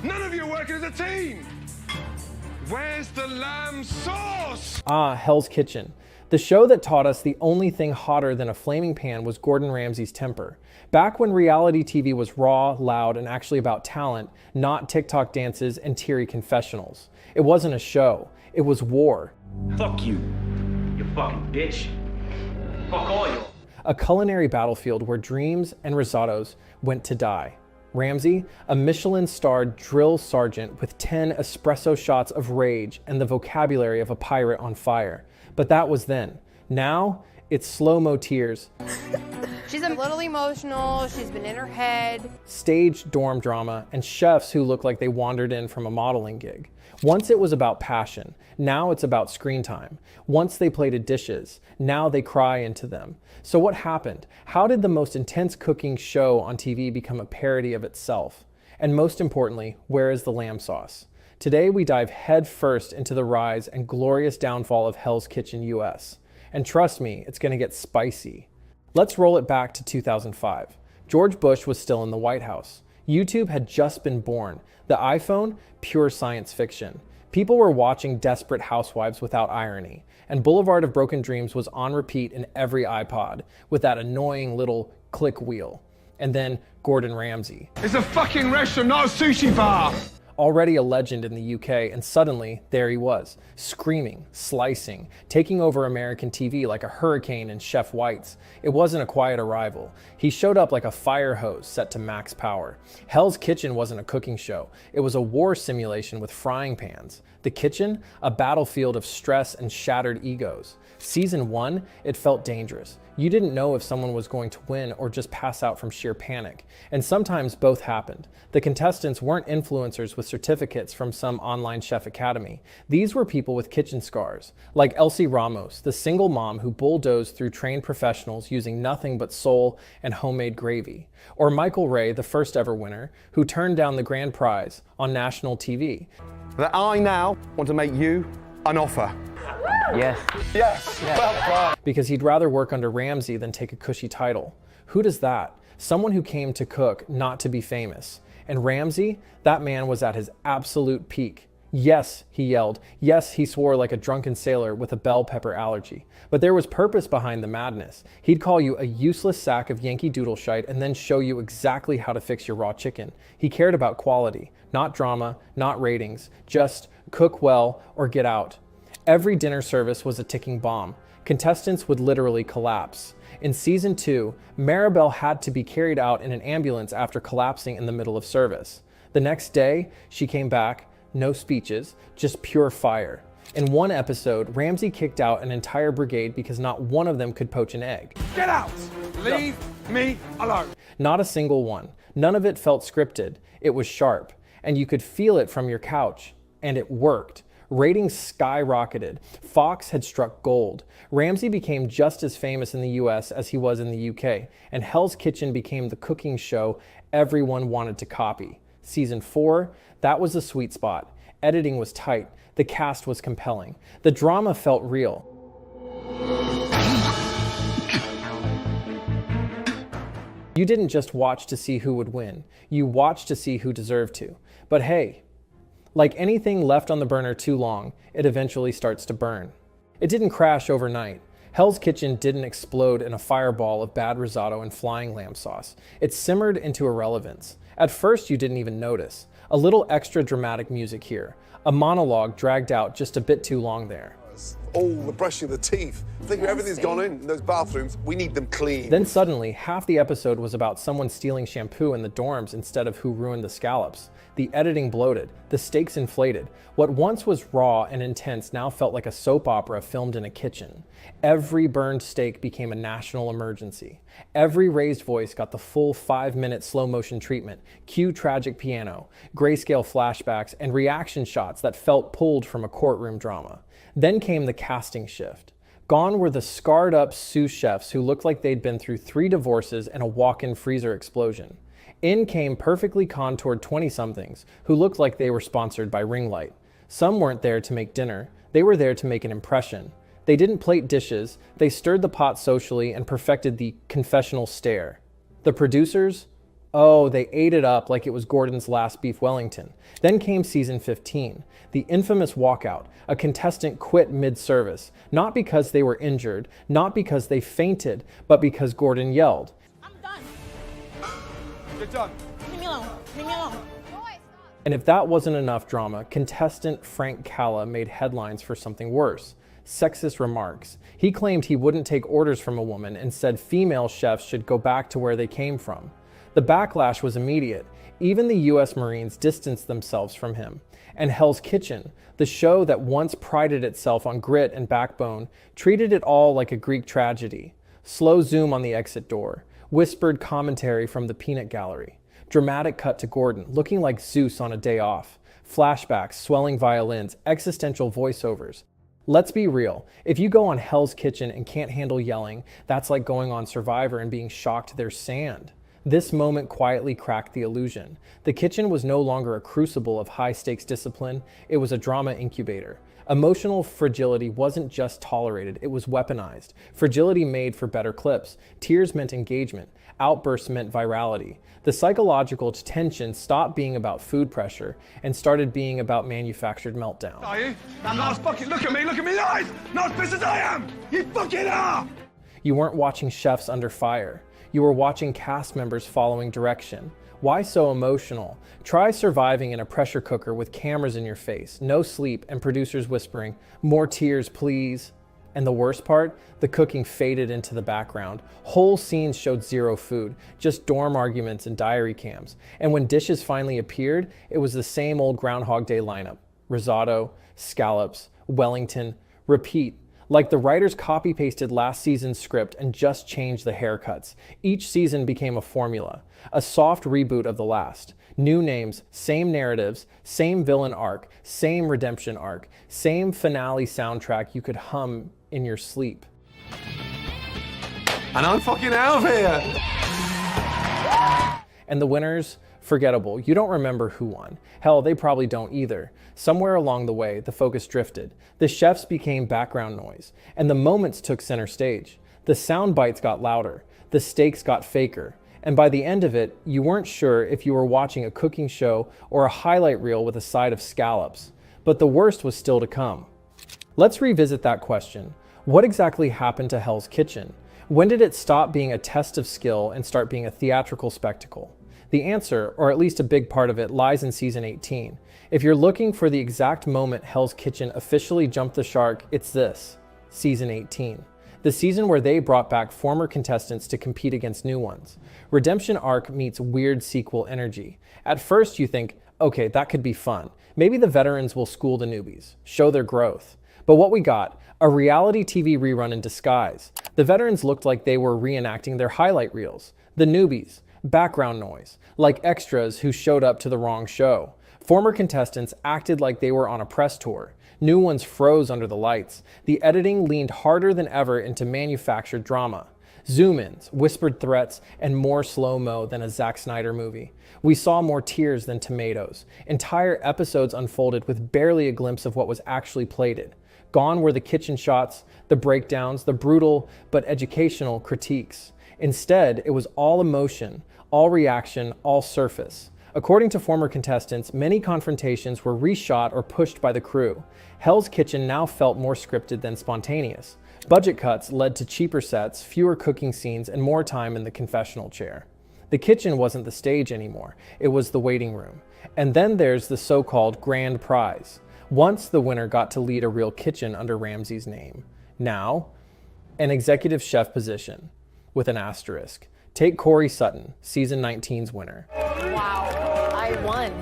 None of you are working as a team. Where's the lamb sauce? Ah, Hell's Kitchen. The show that taught us the only thing hotter than a flaming pan was Gordon Ramsay's temper. Back when reality TV was raw, loud, and actually about talent, not TikTok dances and teary confessionals. It wasn't a show, it was war. Fuck you, you fucking bitch. Fuck all you. A culinary battlefield where dreams and risottos went to die. Ramsay, a Michelin-starred drill sergeant with 10 espresso shots of rage and the vocabulary of a pirate on fire. But that was then. Now, it's slow-mo tears. She's a little emotional, she's been in her head. Staged dorm drama, and chefs who look like they wandered in from a modeling gig. Once it was about passion, now it's about screen time. Once they plated dishes, now they cry into them. So what happened? How did the most intense cooking show on TV become a parody of itself? And most importantly, where is the lamb sauce? Today we dive head first into the rise and glorious downfall of Hell's Kitchen US. And trust me, it's gonna get spicy. Let's roll it back to 2005. George Bush was still in the White House. YouTube had just been born. The iPhone, pure science fiction. People were watching Desperate Housewives without irony, and Boulevard of Broken Dreams was on repeat in every iPod with that annoying little click wheel. And then Gordon Ramsay. It's a fucking restaurant, not a sushi bar. Already a legend in the UK, and suddenly there he was, screaming, slicing, taking over American TV like a hurricane in Chef White's. It wasn't a quiet arrival. He showed up like a fire hose set to max power. Hell's Kitchen wasn't a cooking show. It was a war simulation with frying pans. The kitchen, a battlefield of stress and shattered egos. Season 1, it felt dangerous. You didn't know if someone was going to win or just pass out from sheer panic. And sometimes both happened. The contestants weren't influencers with certificates from some online chef academy. These were people with kitchen scars, like Elsie Ramos, the single mom who bulldozed through trained professionals using nothing but soul and homemade gravy. Or Michael Ray, the first ever winner, who turned down the grand prize on national TV. That I now want to make you an offer. Yes. Yes. Well done. Because he'd rather work under Ramsay than take a cushy title. Who does that? Someone who came to cook, not to be famous. And Ramsay, that man was at his absolute peak. Yes, he yelled. Yes, he swore like a drunken sailor with a bell pepper allergy. But there was purpose behind the madness. He'd call you a useless sack of Yankee Doodle shite and then show you exactly how to fix your raw chicken. He cared about quality, not drama, not ratings, just cook well or get out. Every dinner service was a ticking bomb. Contestants would literally collapse. In season 2, Maribel had to be carried out in an ambulance after collapsing in the middle of service. The next day, she came back, no speeches, just pure fire. In one episode, Ramsay kicked out an entire brigade because not one of them could poach an egg. Get out. Leave me alone. Not a single one. None of it felt scripted. It was sharp, and you could feel it from your couch. And it worked. Ratings skyrocketed. Fox had struck gold. Ramsay became just as famous in the US as he was in the UK, and Hell's Kitchen became the cooking show everyone wanted to copy. Season 4, that was the sweet spot. Editing was tight. The cast was compelling. The drama felt real. You didn't just watch to see who would win. You watched to see who deserved to. But hey, like anything left on the burner too long, it eventually starts to burn. It didn't crash overnight. Hell's Kitchen didn't explode in a fireball of bad risotto and flying lamb sauce. It simmered into irrelevance. At first, you didn't even notice. A little extra dramatic music here. A monologue dragged out just a bit too long there. All the brushing of the teeth. Think of everything's gone in those bathrooms. We need them clean. Then suddenly, half the episode was about someone stealing shampoo in the dorms instead of who ruined the scallops. The editing bloated, the stakes inflated. What once was raw and intense now felt like a soap opera filmed in a kitchen. Every burned steak became a national emergency. Every raised voice got the full 5-minute slow motion treatment, cue tragic piano, grayscale flashbacks, and reaction shots that felt pulled from a courtroom drama. Then came the casting shift. Gone were the scarred up sous chefs who looked like they'd been through 3 divorces and a walk-in freezer explosion. In came perfectly contoured 20-somethings who looked like they were sponsored by Ring Light. Some weren't there to make dinner, they were there to make an impression. They didn't plate dishes, they stirred the pot socially and perfected the confessional stare. The producers, Oh, they ate it up like it was Gordon's last beef Wellington. Then came season 15, the infamous walkout. A contestant quit mid-service, not because they were injured, not because they fainted, but because Gordon yelled. I'm done. You're done. Leave me alone. Leave me alone. And if that wasn't enough drama, contestant Frank Calla made headlines for something worse. Sexist remarks. He claimed he wouldn't take orders from a woman and said female chefs should go back to where they came from. The backlash was immediate. Even the US Marines distanced themselves from him. And Hell's Kitchen, the show that once prided itself on grit and backbone, treated it all like a Greek tragedy. Slow zoom on the exit door, whispered commentary from the peanut gallery, dramatic cut to Gordon, looking like Zeus on a day off, flashbacks, swelling violins, existential voiceovers. Let's be real, if you go on Hell's Kitchen and can't handle yelling, that's like going on Survivor and being shocked there's sand. This moment quietly cracked the illusion. The kitchen was no longer a crucible of high-stakes discipline, it was a drama incubator. Emotional fragility wasn't just tolerated, it was weaponized. Fragility made for better clips. Tears meant engagement. Outbursts meant virality. The psychological tension stopped being about food pressure and started being about manufactured meltdown. Are you? Not as fucking look at me in the eyes! Not as pissed as I am! You fucking are! You weren't watching chefs under fire. You were watching cast members following direction. Why so emotional? Try surviving in a pressure cooker with cameras in your face, no sleep, and producers whispering, "More tears, please." And the worst part? The cooking faded into the background. Whole scenes showed zero food, just dorm arguments and diary cams. And when dishes finally appeared, it was the same old Groundhog Day lineup. Risotto, scallops, Wellington, repeat. Like the writers copy-pasted last season's script and just changed the haircuts. Each season became a formula, a soft reboot of the last. New names, same narratives, same villain arc, same redemption arc, same finale soundtrack you could hum in your sleep. And I'm fucking out of here! And the winners? Forgettable. You don't remember who won. Hell, they probably don't either. Somewhere along the way, the focus drifted. The chefs became background noise, and the moments took center stage. The sound bites got louder. The stakes got faker. And by the end of it, you weren't sure if you were watching a cooking show or a highlight reel with a side of scallops. But the worst was still to come. Let's revisit that question. What exactly happened to Hell's Kitchen? When did it stop being a test of skill and start being a theatrical spectacle? The answer, or at least a big part of it, lies in season 18. If you're looking for the exact moment Hell's Kitchen officially jumped the shark, it's this, season 18. The season where they brought back former contestants to compete against new ones. Redemption arc meets weird sequel energy. At first you think, okay, that could be fun. Maybe the veterans will school the newbies, show their growth. But what we got, a reality TV rerun in disguise. The veterans looked like they were reenacting their highlight reels. The newbies, background noise, like extras who showed up to the wrong show. Former contestants acted like they were on a press tour. New ones froze under the lights. The editing leaned harder than ever into manufactured drama. Zoom-ins, whispered threats, and more slow-mo than a Zack Snyder movie. We saw more tears than tomatoes. Entire episodes unfolded with barely a glimpse of what was actually plated. Gone were the kitchen shots, the breakdowns, the brutal but educational critiques. Instead, it was all emotion, all reaction, all surface. According to former contestants, many confrontations were reshot or pushed by the crew. Hell's Kitchen now felt more scripted than spontaneous. Budget cuts led to cheaper sets, fewer cooking scenes, and more time in the confessional chair. The kitchen wasn't the stage anymore, it was the waiting room. And then there's the so-called grand prize. Once the winner got to lead a real kitchen under Ramsay's name. Now, an executive chef position, with an asterisk. Take Corey Sutton, season 19's winner. Wow, I won.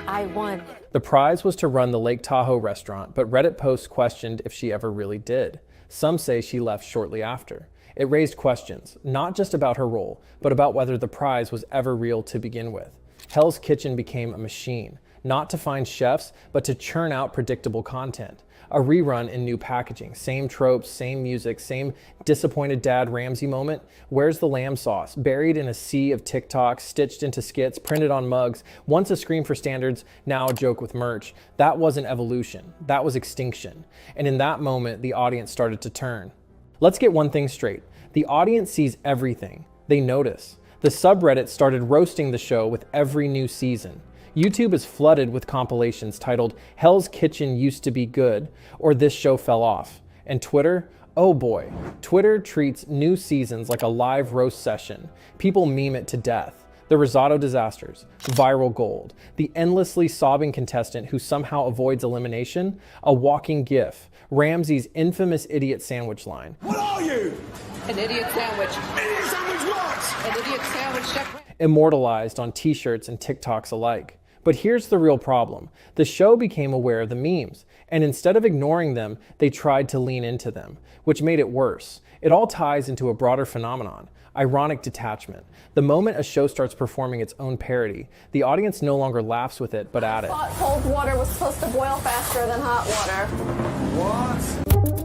I won. The prize was to run the Lake Tahoe restaurant, but Reddit posts questioned if she ever really did. Some say she left shortly after. It raised questions, not just about her role, but about whether the prize was ever real to begin with. Hell's Kitchen became a machine, not to find chefs, but to churn out predictable content. A rerun in new packaging, same tropes, same music, same disappointed dad Ramsay moment. Where's the lamb sauce? Buried in a sea of TikToks, stitched into skits, printed on mugs, once a scream for standards, now a joke with merch. That wasn't evolution, that was extinction. And in that moment, the audience started to turn. Let's get one thing straight. The audience sees everything. They notice. The subreddit started roasting the show with every new season. YouTube is flooded with compilations titled Hell's Kitchen Used to Be Good or This Show Fell Off. And Twitter, oh boy, Twitter treats new seasons like a live roast session. People meme it to death. The risotto disasters, viral gold, the endlessly sobbing contestant who somehow avoids elimination, a walking gif, Ramsey's infamous idiot sandwich line. What are you? An idiot sandwich. Idiot sandwich what? An idiot sandwich, Chef. Immortalized on t-shirts and TikToks alike. But here's the real problem. The show became aware of the memes, and instead of ignoring them, they tried to lean into them, which made it worse. It all ties into a broader phenomenon, ironic detachment. The moment a show starts performing its own parody, the audience no longer laughs with it, but at it. Thought cold water was supposed to boil faster than hot water.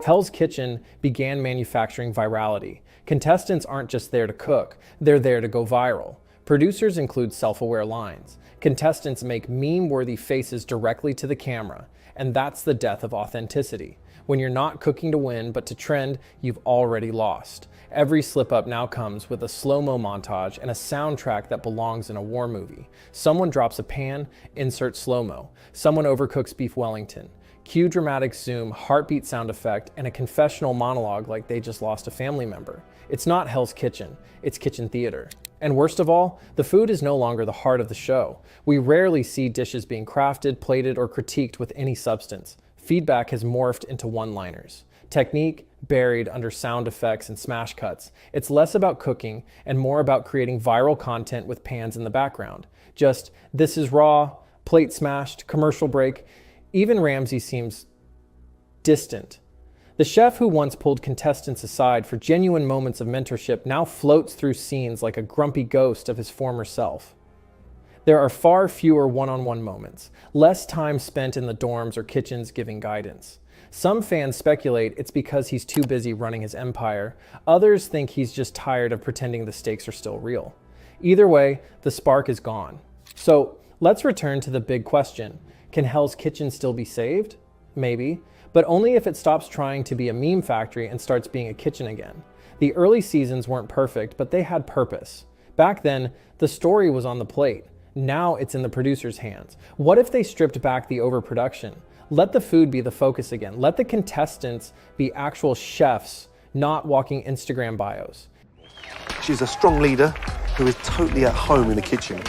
Hell's Kitchen began manufacturing virality. Contestants aren't just there to cook, they're there to go viral. Producers include self-aware lines. Contestants make meme-worthy faces directly to the camera, and that's the death of authenticity. When you're not cooking to win, but to trend, you've already lost. Every slip-up now comes with a slow-mo montage and a soundtrack that belongs in a war movie. Someone drops a pan, insert slow-mo. Someone overcooks beef Wellington. Cue dramatic zoom, heartbeat sound effect, and a confessional monologue like they just lost a family member. It's not Hell's Kitchen, it's kitchen theater. And worst of all, the food is no longer the heart of the show. We rarely see dishes being crafted, plated, or critiqued with any substance. Feedback has morphed into one-liners. Technique buried under sound effects and smash cuts. It's less about cooking and more about creating viral content with pans in the background. Just, this is raw, plate smashed, commercial break. Even Ramsey seems distant. The chef who once pulled contestants aside for genuine moments of mentorship now floats through scenes like a grumpy ghost of his former self. There are far fewer one-on-one moments, less time spent in the dorms or kitchens giving guidance. Some fans speculate it's because he's too busy running his empire. Others think he's just tired of pretending the stakes are still real. Either way, the spark is gone. So let's return to the big question. Can Hell's Kitchen still be saved? Maybe, but only if it stops trying to be a meme factory and starts being a kitchen again. The early seasons weren't perfect, but they had purpose. Back then, the story was on the plate. Now it's in the producer's hands. What if they stripped back the overproduction? Let the food be the focus again. Let the contestants be actual chefs, not walking Instagram bios. She's a strong leader who is totally at home in the kitchen.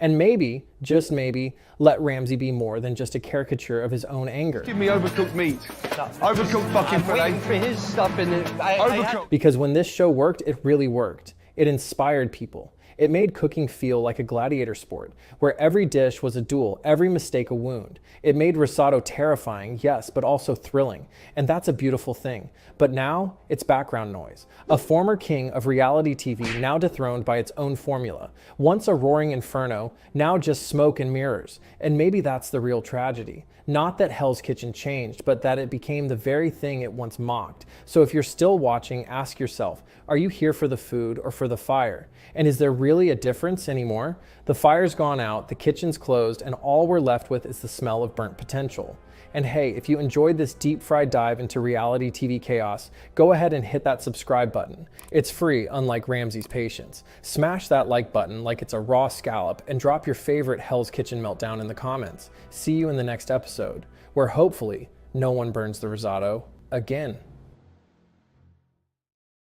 And maybe, just maybe, let Ramsey be more than just a caricature of his own anger. Give me overcooked meat. Overcooked fucking fillet. For his stuff in it. Overcooked. Because when this show worked, it really worked. It inspired people. It made cooking feel like a gladiator sport, where every dish was a duel, every mistake a wound. It made risotto terrifying, yes, but also thrilling. And that's a beautiful thing. But now, it's background noise. A former king of reality TV now dethroned by its own formula. Once a roaring inferno, now just smoke and mirrors. And maybe that's the real tragedy. Not that Hell's Kitchen changed, but that it became the very thing it once mocked. So if you're still watching, ask yourself, are you here for the food or for the fire? And is there really a difference anymore? The fire's gone out, the kitchen's closed, and all we're left with is the smell of burnt potential. And hey, if you enjoyed this deep fried dive into reality TV chaos, go ahead and hit that subscribe button. It's free, unlike Ramsey's patience. Smash that like button like it's a raw scallop and drop your favorite Hell's Kitchen meltdown in the comments. See you in the next episode, where hopefully no one burns the risotto again.